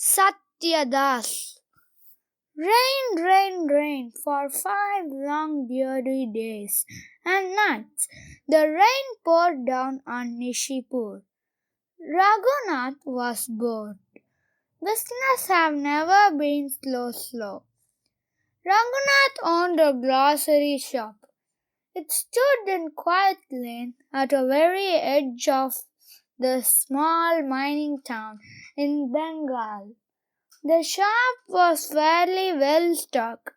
Satyadas. Rain, rain, rain for 5 long dreary days and nights. The rain poured down on Nishipur. Raghunath was bored. Business have never been slow. Raghunath owned a grocery shop. It stood in quiet lane at the very edge of the small mining town in Bengal. The shop was fairly well stocked.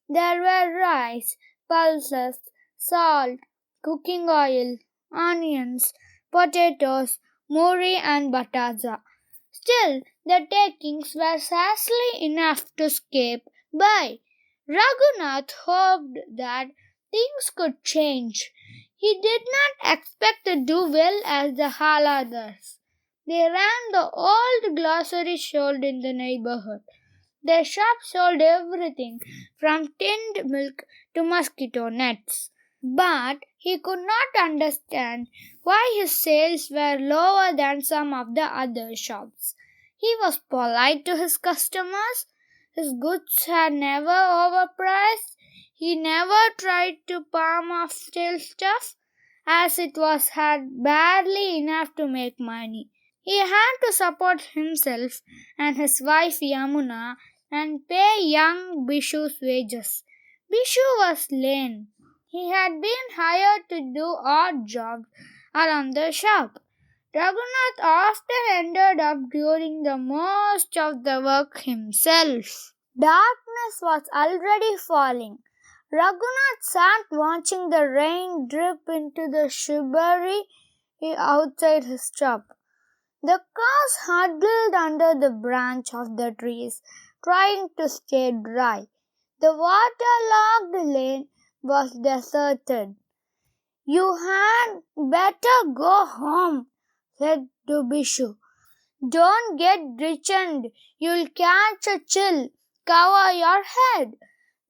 There were rice, pulses, salt, cooking oil, onions, potatoes, muri and bataza. Still, the takings were scarcely enough to scrape by. Raghunath hoped that things could change. He did not expect to do well as the all others. They ran the old grocery store in the neighborhood. Their shop sold everything from tinned milk to mosquito nets. But he could not understand why his sales were lower than some of the other shops. He was polite to his customers. His goods had never overpriced. He never tried to palm off stale stuff, as it was had barely enough to make money. He had to support himself and his wife Yamuna and pay young Bishu's wages. Bishu was lame. He had been hired to do odd jobs around the shop. Raghunath often ended up doing the most of the work himself. Darkness was already falling. Raghunath sat watching the rain drip into the shrubbery outside his shop. The cows huddled under the branch of the trees, trying to stay dry. The waterlogged lane was deserted. "You had better go home," said to Bishu. "Don't get returned. You'll catch a chill. Cover your head."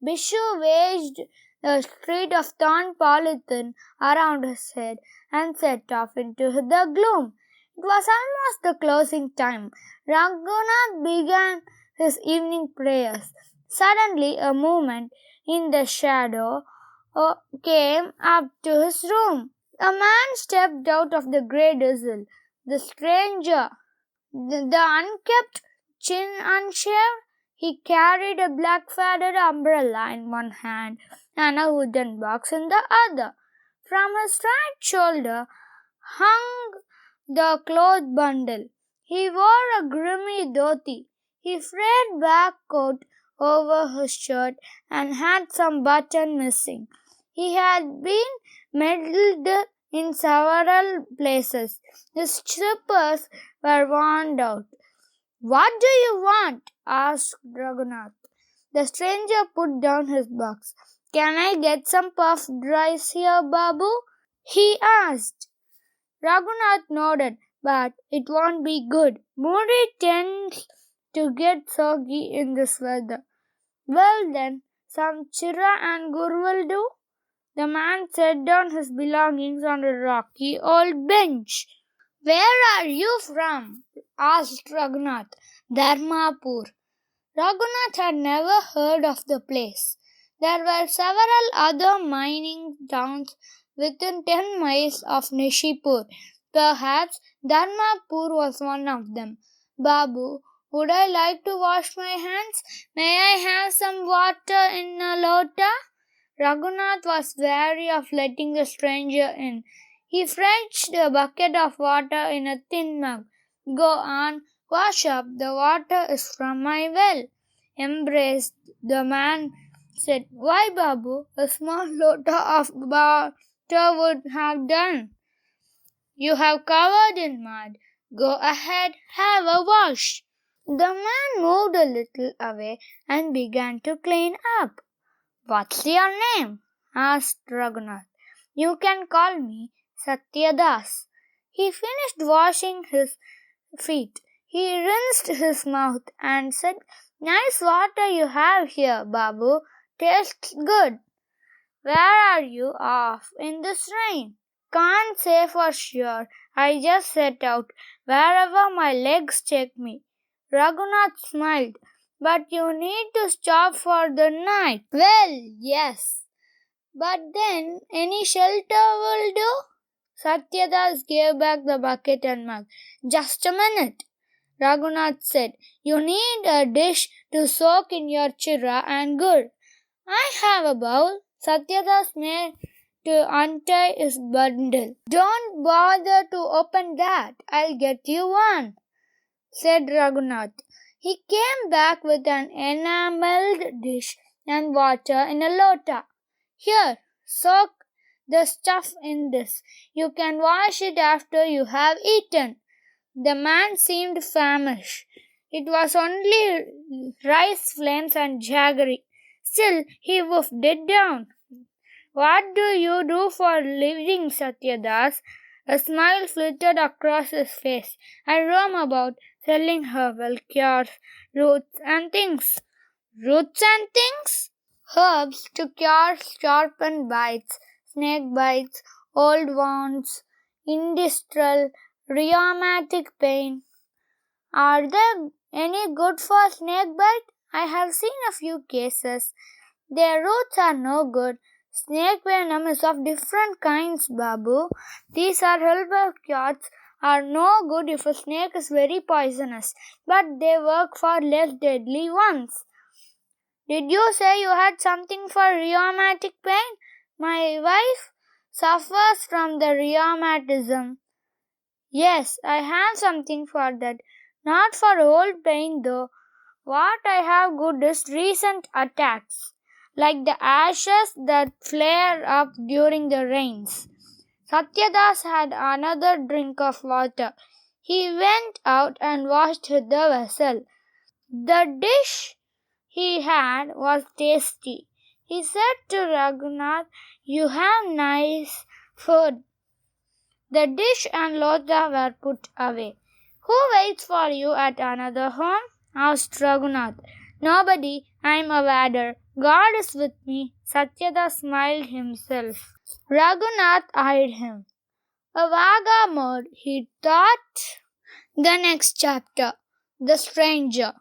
Bishu waged a sheet of torn polythene around his head and set off into the gloom. It was almost the closing time. Raghunath began his evening prayers. Suddenly, a movement in the shadow came up to his room. A man stepped out of the grey drizzle. The stranger, the unkempt, chin unshaved, he carried a black feathered umbrella in one hand and a wooden box in the other. From his right shoulder hung the cloth bundle. He wore a grimy dhoti. His frayed back coat over his shirt and had some button missing. He had been medalled in several places. His slippers were worn out. "What do you want?" asked Raghunath. The stranger put down his box. "Can I get some puffed rice here, Babu?" he asked. Raghunath nodded. "But it won't be good. Muri tends to get soggy in this weather." "Well then, some chira and gur will do." The man set down his belongings on a rocky old bench. "Where are you from?" asked Raghunath. "Dharmapur." Raghunath had never heard of the place. There were several other mining towns within 10 miles of Nishipur. Perhaps Dharmapur was one of them. "Babu, would I like to wash my hands? May I have some water in a lota?" Raghunath was wary of letting the stranger in. He fetched a bucket of water in a tin mug. "Go on, wash up. The water is from my well." Embraced, the man said, "Why, Babu, a small lota of water would have done. You have covered in mud. Go ahead, have a wash." The man moved a little away and began to clean up. "What's your name?" asked Raghunath. "You can call me Satyadas." He finished washing his feet. He rinsed his mouth and said, "Nice water you have here, Babu. Tastes good. Where are you off in this rain?" "Can't say for sure. I just set out wherever my legs take me." Raghunath smiled. But you need to stop for the night. Well, yes. But then, any shelter will do? Satyadas gave back the bucket and mug. Just a minute, Raghunath said. You need a dish to soak in your chira and gur. I have a bowl. Satyadas made to untie his bundle. Don't bother to open that. I'll get you one, said Raghunath. He came back with an enameled dish and water in a lota. Here, soak the stuff in this. You can wash it after you have eaten. The man seemed famished. It was only rice flames and jaggery. Still, he wolfed it down. What do you do for a living, Satyadas? A smile flitted across his face. I roam about selling herbal cures, roots and things. Roots and things? Herbs to cure sharpened bites, snake bites, old wounds, industrial, rheumatic pain. Are they any good for snake bite? I have seen a few cases. Their roots are no good. Snake venom is of different kinds, Babu. These are herbal cures are no good if a snake is very poisonous, but they work for less deadly ones. Did you say you had something for rheumatic pain? My wife suffers from the rheumatism. Yes, I have something for that. Not for old pain though. What I have good is recent attacks, like the ashes that flare up during the rains. Satyadas had another drink of water. He went out and washed the vessel. The dish he had was tasty. He said to Raghunath, You have nice food. The dish and lota were put away. Who waits for you at another home? Asked Raghunath. Nobody. I am a wader. God is with me. Satyada smiled himself. Raghunath eyed him. A vagamode, he thought. The next chapter. The stranger.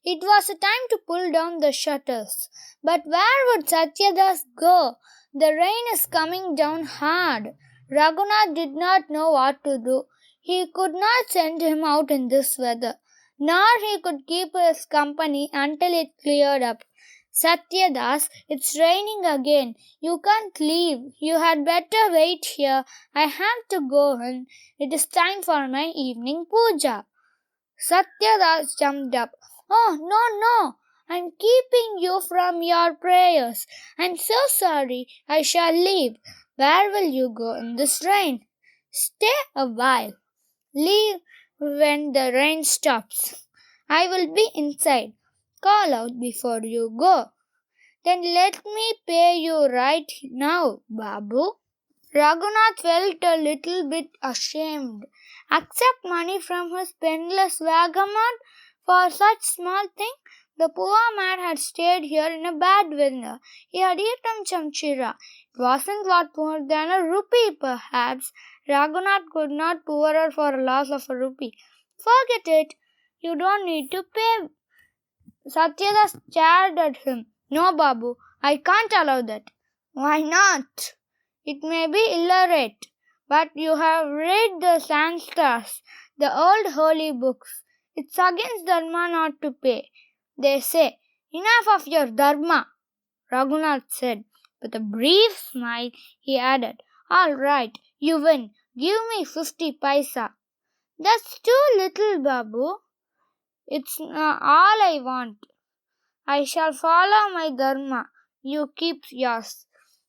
It was a time to pull down the shutters. But where would Satyadas go? The rain is coming down hard. Raghunath did not know what to do. He could not send him out in this weather, nor he could keep his company until it cleared up. Satyadas, it's raining again. You can't leave. You had better wait here. I have to go in. It is time for my evening puja. Satyadas jumped up. Oh, no. I'm keeping you from your prayers. I'm so sorry. I shall leave. Where will you go in this rain? Stay a while. Leave when the rain stops. I will be inside. Call out before you go. Then let me pay you right now, Babu. Raghunath felt a little bit ashamed. Accept money from his penniless vagabond for such small thing? The poor man had stayed here in a bad weather. He had eaten some chira. It wasn't worth more than a rupee, perhaps. Raghunath could not poorer for a loss of a rupee. Forget it. You don't need to pay. Satyadas stared at him. No, Babu, I can't allow that. Why not? It may be illiterate, but you have read the Sanskars, the old holy books. It's against dharma not to pay. They say, enough of your dharma, Raghunath said. With a brief smile, he added, all right, you win. Give me 50 paisa. That's too little, Babu. It's all I want. I shall follow my dharma. You keep yours.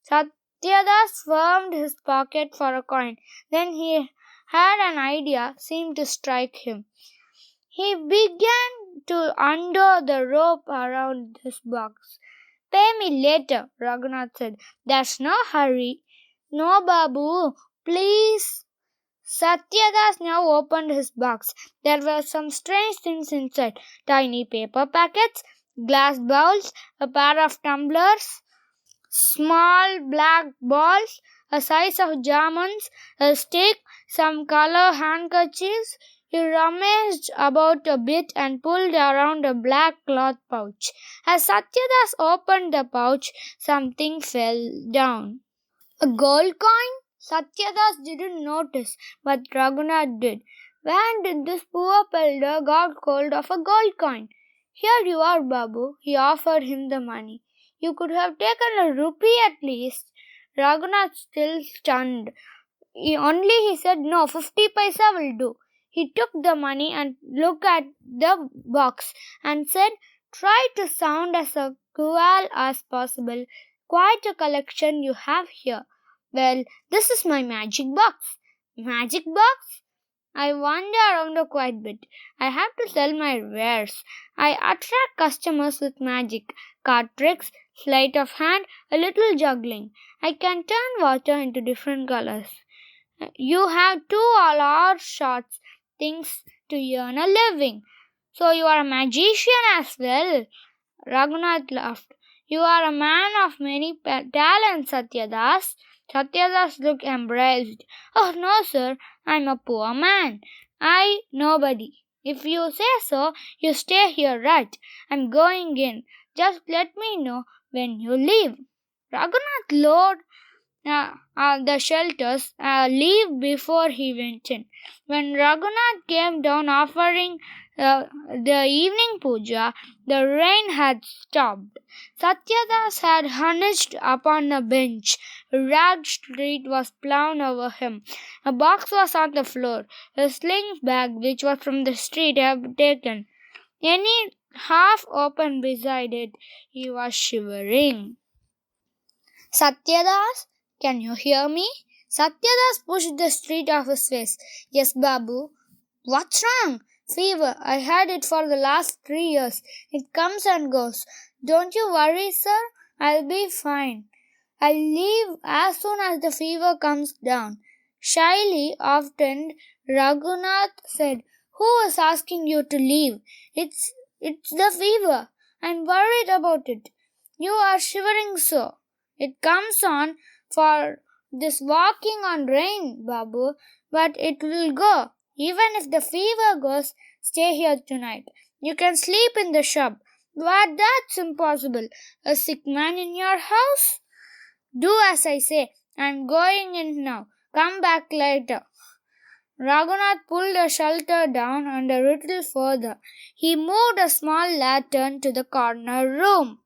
Satyadas firmed his pocket for a coin. Then he had an idea seemed to strike him. He began to undo the rope around his box. Pay me later, Raghunath said. There's no hurry. No, Babu, please. Satyadas now opened his box. There were some strange things inside. Tiny paper packets, glass bowls, a pair of tumblers, small black balls, a size of diamonds, a stick, some color handkerchiefs. He rummaged about a bit and pulled around a black cloth pouch. As Satyadas opened the pouch, something fell down. A gold coin? Satyadas didn't notice, but Raghunath did. When did this poor pelder got hold of a gold coin? Here you are, Babu. He offered him the money. You could have taken a rupee at least. Raghunath still stunned. He said, no, 50 paisa will do. He took the money and looked at the box and said, try to sound as cool as possible. Quite a collection you have here. Well, this is my magic box. Magic box? I wander around quite a bit. I have to sell my wares. I attract customers with magic, card tricks, sleight of hand, a little juggling. I can turn water into different colors. You have two large shots things to earn a living. So you are a magician as well. Raghunath laughed. You are a man of many talents, Satyadas. Satyadas looked embarrassed. Oh no, sir, I'm a poor man. Nobody. If you say so, you stay here, right? I'm going in. Just let me know when you leave. Raghunath lowered the shelters leave before he went in. When Raghunath came down offering the evening puja, the rain had stopped. Satyadas had hunched upon a bench. A ragged street was blown over him. A box was on the floor. A sling bag, which was from the street, had taken. Any half open beside it. He was shivering. Satyadas, can you hear me? Satyadas pushed the street off his face. Yes, Babu. What's wrong? Fever. I had it for the last 3 years. It comes and goes. Don't you worry, sir. I'll be fine. I'll leave as soon as the fever comes down. Shyly, often, Raghunath said, who is asking you to leave? It's the fever. I'm worried about it. You are shivering so. It comes on for this walking on rain, Babu, but it will go. Even if the fever goes, stay here tonight. You can sleep in the shop. But that's impossible. A sick man in your house? Do as I say. I'm going in now. Come back later. Raghunath pulled the shelter down and a little further. He moved a small lantern to the corner room.